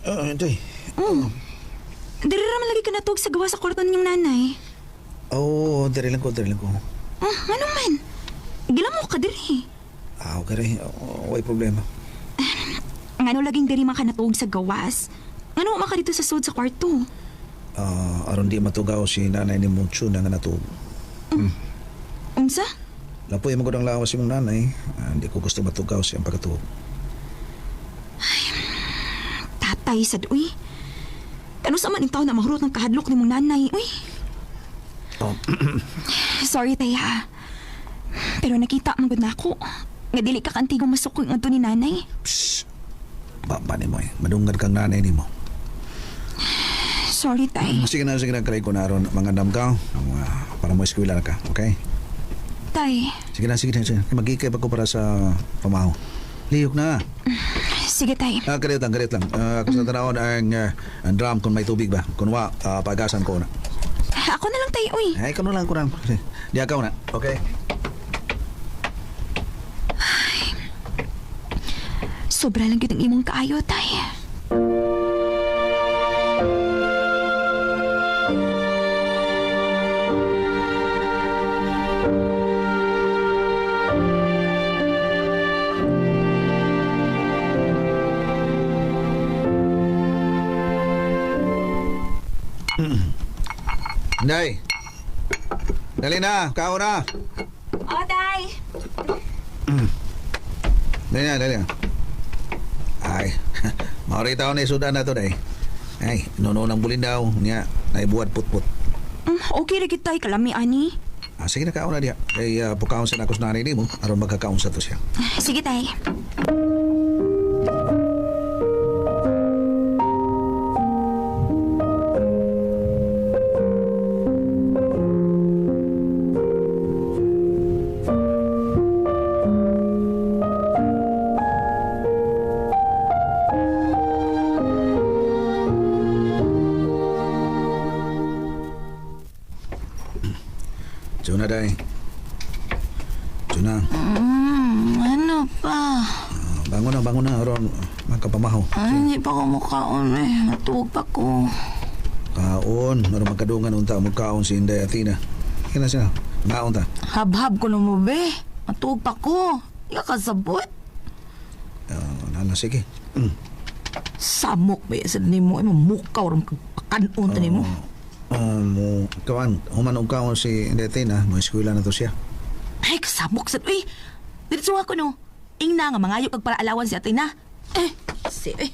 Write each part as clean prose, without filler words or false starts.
Day. Diri raman lagi ka natug sa gawa sa kwarto niyong nanay. Dari lang ko. Ano man? Gila mo ka diri. Okay rin. Way problema. Ngano laging diri man ka natug sa gawas? Ngano maka dito sa sud sa kwarto? Aron di matugaw si nanay ni Muncho na nga natug. Unsa? Lapoy mo ko ng lawas yung nanay. Hindi ko gusto matugaw siyang pagkatug. Tatay sad uy. Kano sa man intaw na mahurot ng kahadlok ni mong nanay, uy. Sorry, Taya. Pero nakita man gud nako nga dili ka kantigong masukog ngadto ni nanay. Psst. Baba ni mo eh. Madungad kang nanay ni mo. Sorry, Tay. Sige na. Kalay ko na ron. Mga dam ka. Para mo eskwela ka. Okay? Tay. Sige na. Mag-ikay pa ko para sa pamaho. Liyok na. Sige, Tay. Karit lang. Ako sa tanawon ang drum kung may tubig ba. Kung wa, pagasan ko na. Ako na lang, Tay, uy. Ay, ikaw na lang kurang. Di akaw na. Okay? Sobra lang yun ang imong kaayo, Tay. Day! Dali na! Kao na! Oh, Tay. Dali na. Ay, maurita ko na isudan na to, Day. Ay, nono ng bulin daw. Nga, naibuad put-put. Okay rin kita, kalami, ani. Sige na, kao na diya. Ay, pukaon sa nakos nanay ni mo. Aron magkakaon sa to siya. Sige, Tay. Juna, Day. Juna. Ano pa? Bangon na. Aron magkapamaho. Ay, hindi pa ko mukhaon eh. Matulog pa ko. Kaon. Aron magkadungan unta magkaon si Inday Athena. Kaya na siya. Maon ta. Hab-hab ko na mo, be. Matulog pa ko. Ika kasabot. Sige. Samok, be. Sa ni mo. Ay, mamukaw. Kanon ta ni mo. Kawan, human kaon si Inday Athena. Mga eskwela na to siya. Ay, kasamok sa... Uy, dito ako no. Ingna nga mangayok kag para alawan si atin na. Si... Ay,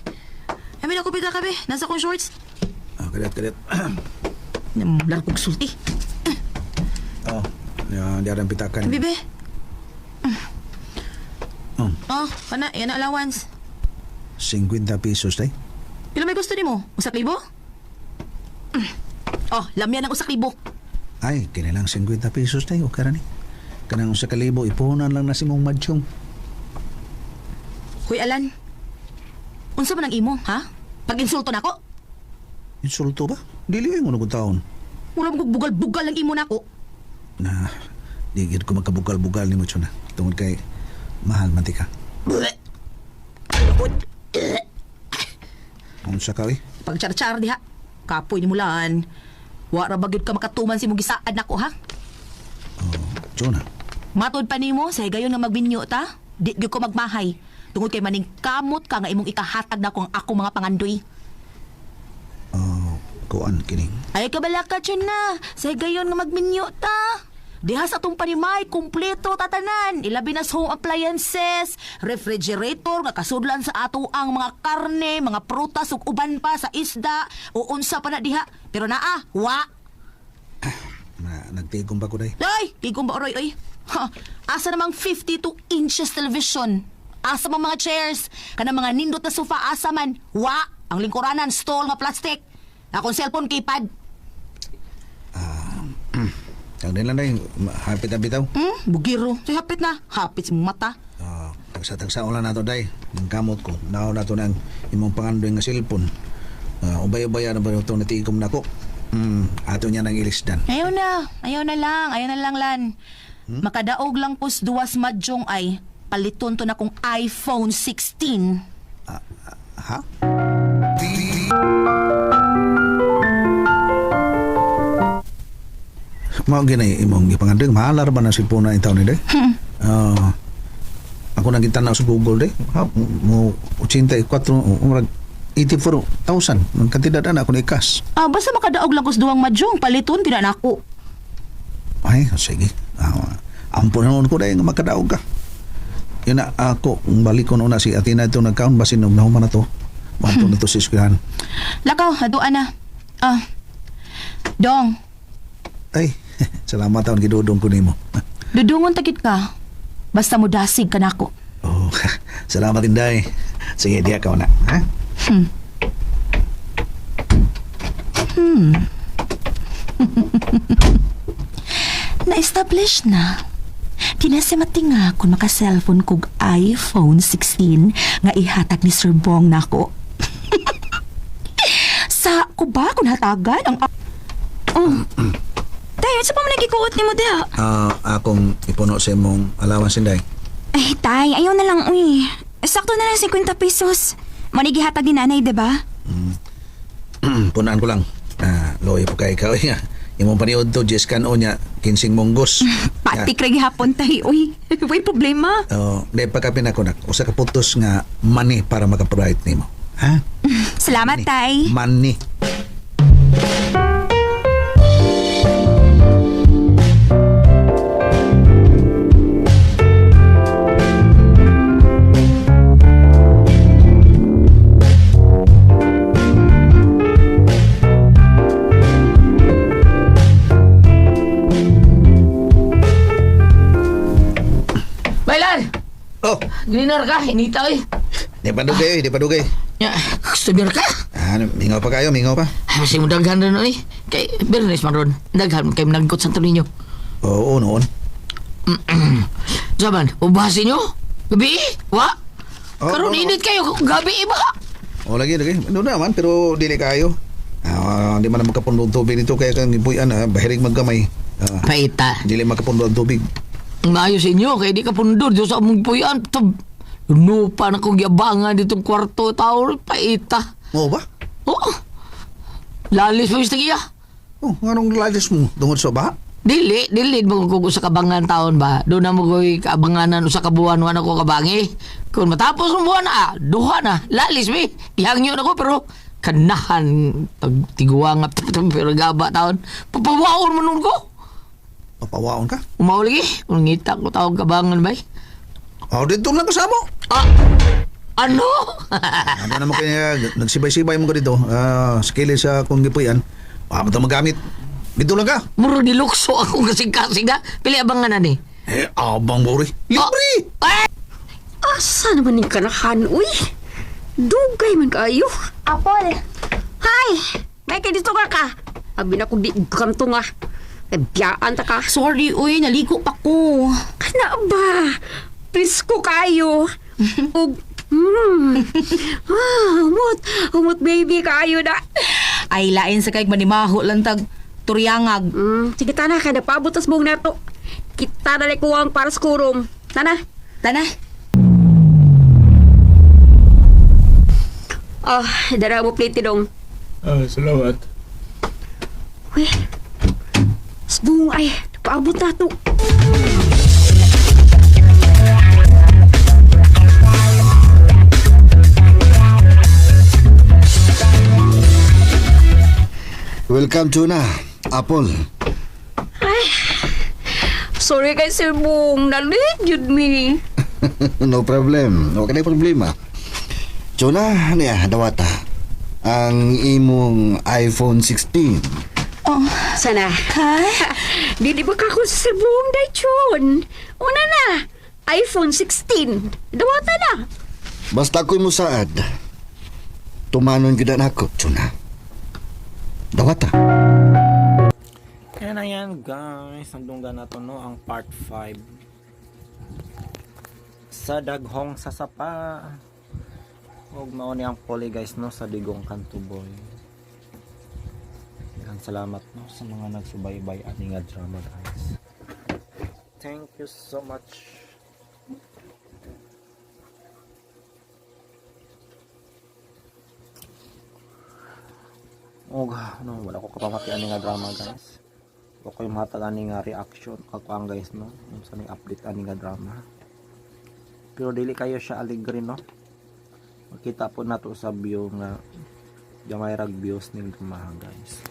may nakupit ka, be. Nasa kong shorts. Kalit. Namlar kong sulti. Di arang pitakan. Bibe. Kana, yan ang allowance. 50 pesos, Day. Pila may gusto ni mo? Usak libo? Lamyan ang usak libo. Ay, kinilang 50 pesos, Day. O karani. Kanang sa kalibo, ipunan lang na si mong madsyong. Hoy, Alan. Unsa man ang imo, ha? Pag-insulto na ako? Insulto ba? Dili mo na kong taon. Mura mo bugal-bugal ang imo na ako. Na, digid ko magkabugal-bugal ni mo, Chona. Tungod kay mahal man ka. Unsa ka, eh? Pag-char-char diha. Kapoy ni mulan. Wara ba gyud ka makatuman si mong gisaad nako, ha? Chona. Matod pa nimo sa higayon nga magbinyo ta. Di gyud ko magmahay. Tungod kay maning kamot ka nga imong ikahatag nako ang ako mga pangandoy. Kuan kining. Ay kabala ka na. Sa higayon nga magbinyo ta. Diha sa atong panimay, kumpleto tatanan. Ilabi na sa home appliances, refrigerator, nga kasudlan sa ato ang mga karne, mga prutas, ug uban pa sa isda, o unsa pa na diha. Pero wa. Nagtigom pa ko, Day. Ay, tigong ba, Oroy, oy? Asa namang 52 inches television? Asa mang mga chairs? Kanang mga nindot na sofa, asa man? Wa. Ang lingkuranan, stall nga plastic. Akong cellphone, keypad. Ang din lang, Day. Hapit na bitaw. Bugiro. Say, hapit na. Hapit sa mata. Tagsa-tagsa ulan na to, Day. Ang kamot ko. Nao na to ng imong pangandoy nga cellphone. Ubay-ubaya na ba ito natigom na ko? Ato niya nang ilisdan. Ayaw na lang, Lan. Makadaog lang pos duwas madyong ay paliton to na kong iPhone 16. Ha? Mao ginay imong gipangandeng mahalar ba na cellphone na itaw ni day? Ako nang gitanaw sa Google day. Ha, mo 84 umrag 84,000 ang kantidad ana ako ni cash. Basta makadaog lang kos duwang madyong paliton pina nako. Ay, sige. Ampun noon ko day nga makadaog ka. Yun na ako balik ko na si Atina ito nag-count basin og nahuman na to. Manto na to sa eskwelahan. Lakaw, haduan na. Dong, Ay, salamat taon gidudong ko nimo. dudungon tagit ka. Basta mo dasig ka nako. Oh, salamat Inday. Sige, diya ka na. Ha? Na-establish na. Tinasimating nga kung maka-cellphone kog iPhone 16 nga ihatag ni Sir Bong nako. Sa ko ba kung hatagan ang... Tay, sa pa man nagikuot ni mo diha? Akong ipuno sa imong allowance Inday. Ay, tay, ayaw na lang, uy. Sakto na lang 50 pesos. Manigihatag ni nanay, diba? Punaan ko lang. Loy po kay ikaw nga. Imong paniod to, Jeskan o niya, 15 monggos. Patik ragi hapon, tay, uy. May problema. Di pagkapin ako na. Usa ka putos nga money para maka-provide nimo. Ha? Salamat, tay. Money. Bailan! Oh, Glinar ka, hinita eh. di padugay, di padugay. Gusto beer ka? Mingaw pa kayo, mingaw pa. Masih mo daghan rin eh. Kay Bernes man ron. Daghan kay nagkot Santo Niño. Oo, noon. Saban, ubasin nyo? Gabi? Wa? Karon oo. init kayo, gabi ba? Lagi. Doon naman, pero dili kayo. Di man na magkapundong tubig nito, kaya kang ipuyan, bahirig maggamay. Paita. Dili magkapundong tubig. Maayo sa inyo, kaya di ka pundod. Diyos sa mong puyan. Lupa na kong yabangan ditong kwarto. Tao, paita. Oo ba? Oo. Lalis mo yung tagiya. Anong lalis mo? Tungod sa ba? Dili mo kung sa kabangan taon ba? Doon na mo ko'y kaabanganan o sa kabuhan wala ko kabangi. Kung matapos ng buwan duha na. Lalis mi. Ihangyo na ko pero kanahan tiguang pero gaba taon. Papawaon mo nun ko. Papawaon ka? Umaw lagi. Kung ngita ko tawag kabangan ba? Dito lang kasama. Ano? Ano naman kaya nagsibay-sibay mo ka dito. Skili sa kung gipuyan. Ito magamit. Dito lang ka. Muro dilukso ako kasing-kasing na. Pili abangan na ni. Abang buri. Libre! Asa naman yung kanahan, uy? Dugay man kayo. Apol. Hay! May kay dito ka. Abi na kong di kanto nga. Biyaan ta ka. Sorry, uy. Naligo pa ko. Kana ba? Presko kayo. Ug, humot baby kayo na. Ay, lain sa kay manimaho lang tag turyangag. Sige tana, kada pabutas mong nato. Kita na kuwang para sa kurom. Tana. Dara mo plate dong. Salamat. Uy, sabong ay, paabot na to. Welcome to na, Apple. Sorry kay Sir Bong, nalit yun mi. No problem. Okay na problema. Chona, niya, dawata. Ang imong iPhone 16. Sana. Di ba ka ko sa Sir Bong, Daichon? Una na, iPhone 16. Dawata na. Basta ko'y musaad. Tumanon gida na ako, Chona. Dawata. Yan na yan guys, nandunggan na to no, ang part 5 sa daghong sasapa. Huwag mauni ang poli guys no, sa digong kantuboy. Yan, salamat no sa mga nagsubaybay aning nga drama guys. Thank you so much. Wala ko kapamati aning nga drama guys. o kayo matag ani nga reaction kakuang guys no yung sa ning update ani nga drama. Pero dili kayo siya aligre no. Makita po nato sa view nga gamay rag views ning drama guys.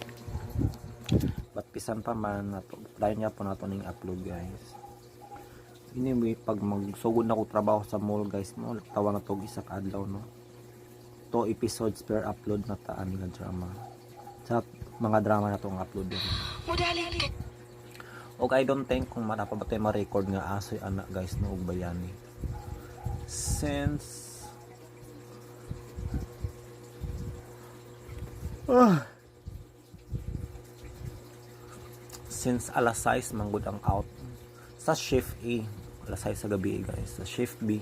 But pisan pa man nato try niya po nato ning upload guys. Anyway, pag magsugod na ko trabaho sa mall guys no, tawa na to isa ka adlaw no. 2 episodes per upload na taan nga drama. Sa mga drama na itong upload din. Okay, I don't think kung manapabatay ma-record nga asoy anak guys no og bayani. Since alas 6 manggod ang out sa shift A, alas 6 sa gabi guys. Sa shift B,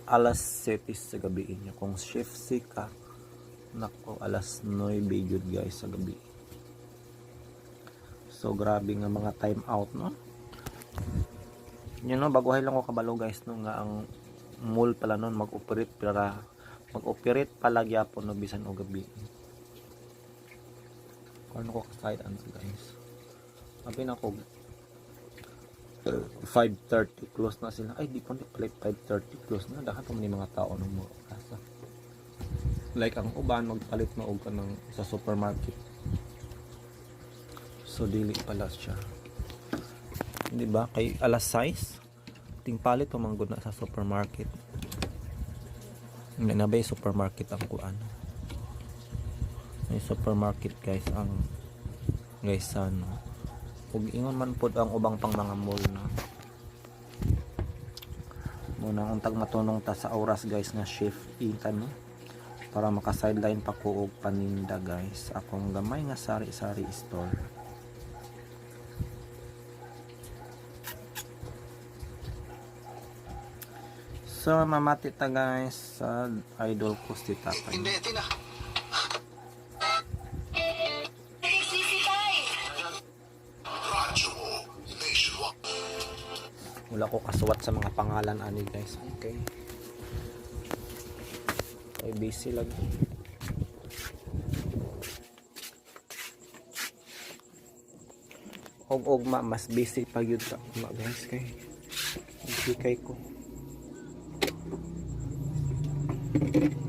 alas 7 sa gabi niyo. Kung shift C ka, nako alas 9 gyud guys sa gabi. So grabe nga mga time out no. Yun no, baguhay lang ko kabalo guys no nga ang mall pala noon mag-operate pala gyapon no bisan og gabi. Kung ano ko ka-side ano guys. Sabi na ko 5:30 close na sila. Ay di pa 5:30 close na. Dapat pa mga tao nung mga kasa. Like ang uban magpalit na og kanang sa supermarket. So dili pala siya. Di ba? Kay alas 6 ting palit pa manggod na sa supermarket. Hindi na ba yung supermarket ang kuan? May supermarket guys ang guys ano. Ug ingon man pod ang ubang pang mga mall na. Muna untag matunong ta sa oras guys nga shift itan no. Para maka sideline pa ko og paninda guys. Akong gamay nga sari-sari store. So mamati ta guys sa idol ko si Tatay. Hindi, Tina. Wala ko kasuwat sa mga pangalan ani guys. Okay. Ay busy lang. Og mas busy pa gyud sa ugma guys kay kay ko.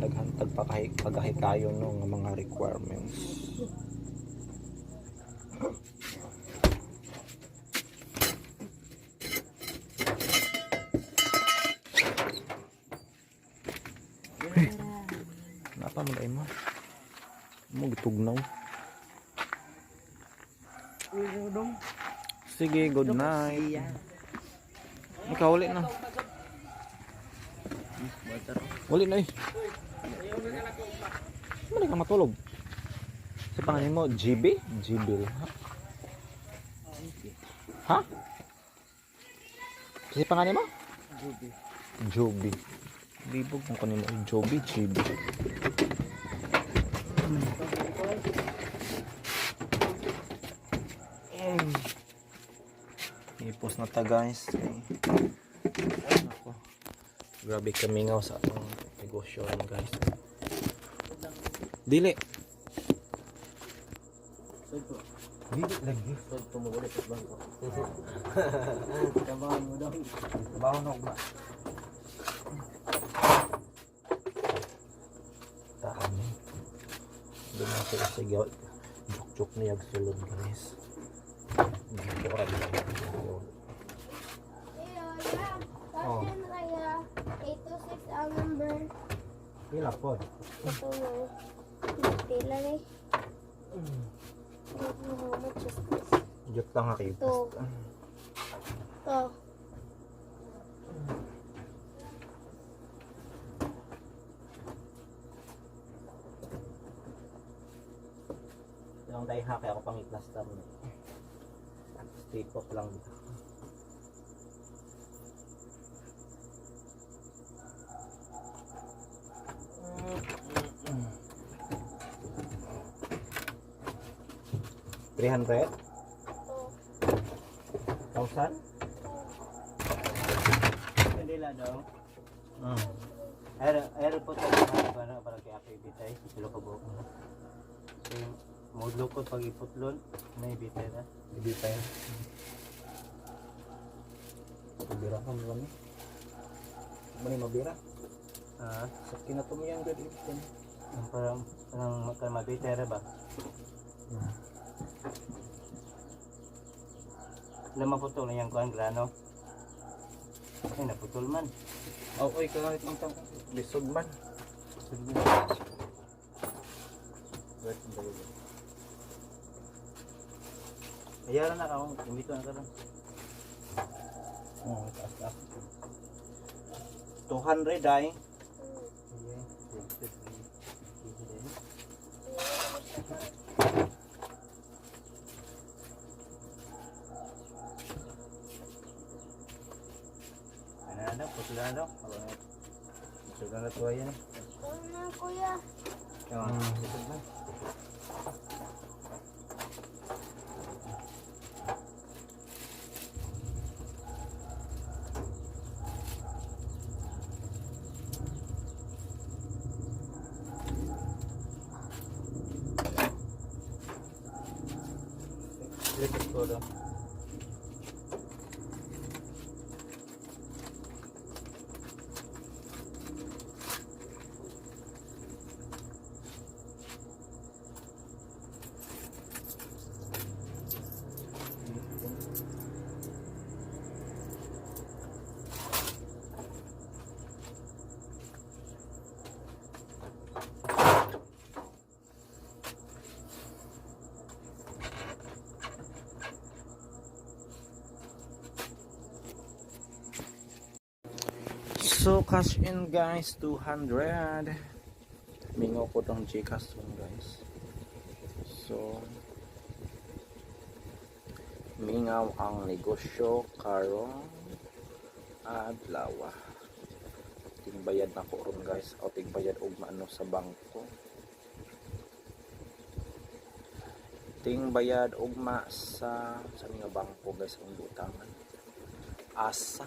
Naghantag pa kayo no nga mga requirements. Napa mo dai mo? Mo gitugnaw. Sige, good night. Ikaw ulit na. Ulit na eh. Mali ka matulog. Sa pangalan mo, GB? GB ha? Ha? Sa pangalan mo? Joby. Joby. Libog kung kanino ay Joby, GB. Ipos na ta guys. Ako. Grabe kami nga sa atong negosyo guys. Dili. Dili lagi. Tumugulit sa bangko. Trabaho mo daw. Trabaho na ba? Tahan. Doon ako sa gawin. Juk-juk niya sulod guys. Dito ka rin. Oh. Kaya 826 ang number. Pila po. Ito na. Pila na eh. How much is this? Juk lang nga kayo. Ito. Ito. Yung dahil hake ako pang i-plaster na. Straight up lang dito. $300? 1,000? Hindi lang daw. Aero po tayo para kay Ate Bitay. Silo ka buhok mo. Modlo ko pag iputlon. May bitay na. Bitay. Mabira ka mo kami. Mani mabira. Sa kinatumiyan ko dito. Parang mabitay na ba? Lama putol na yung kuhan grano. Ay, naputol man. Oy, kahit ang tang lisod man. Lisod man. Ayaran na ako, kumito na ka lang. Oh, taas. 200 ay. Ano, putula na daw. Putula na tuwa yan. Ano na, kuya? Lisod man. Lisod ko daw. So cash in guys, 200. Mingo ko tong Gcash yun guys. So mingaw ang negosyo karong adlaw. Tingbayad na ko ron guys. O tingbayad og maano sa bangko. Tingbayad og ma sa nga bangko guys ang butangan. Asa.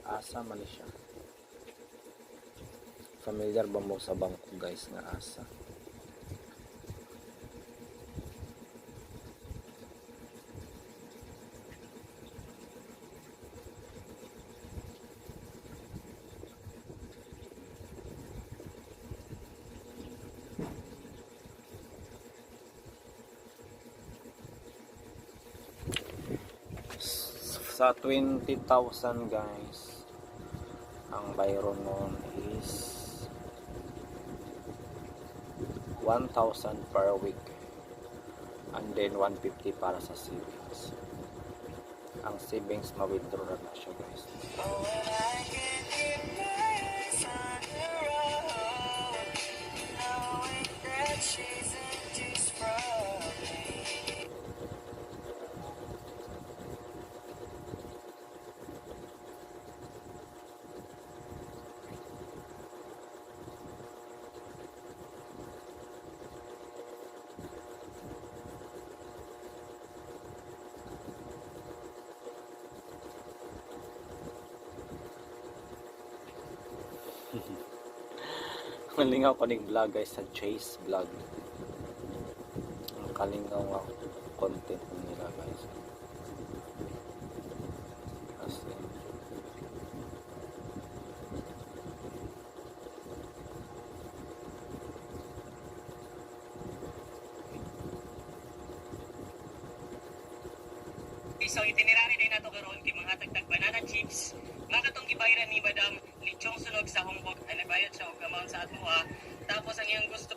Asa man siya. Familiar ba mo sa bangko guys nga asa? Sa 20,000 guys, ang bayro nun is 1,000 per week and then 150 para sa savings. Ang savings ma-withdraw na siya guys. Malingaw ko ning vlog guys sa Chase vlog. Ang kalingaw nga content nila guys. Kasi So itinerary din nato karon kay mga tagtag banana chips. Nga katong gibayaran ni Madam Lichong Sunog sa Hongbog ay nagbayad siya og amount sa ato ha. Tapos ang iyang gusto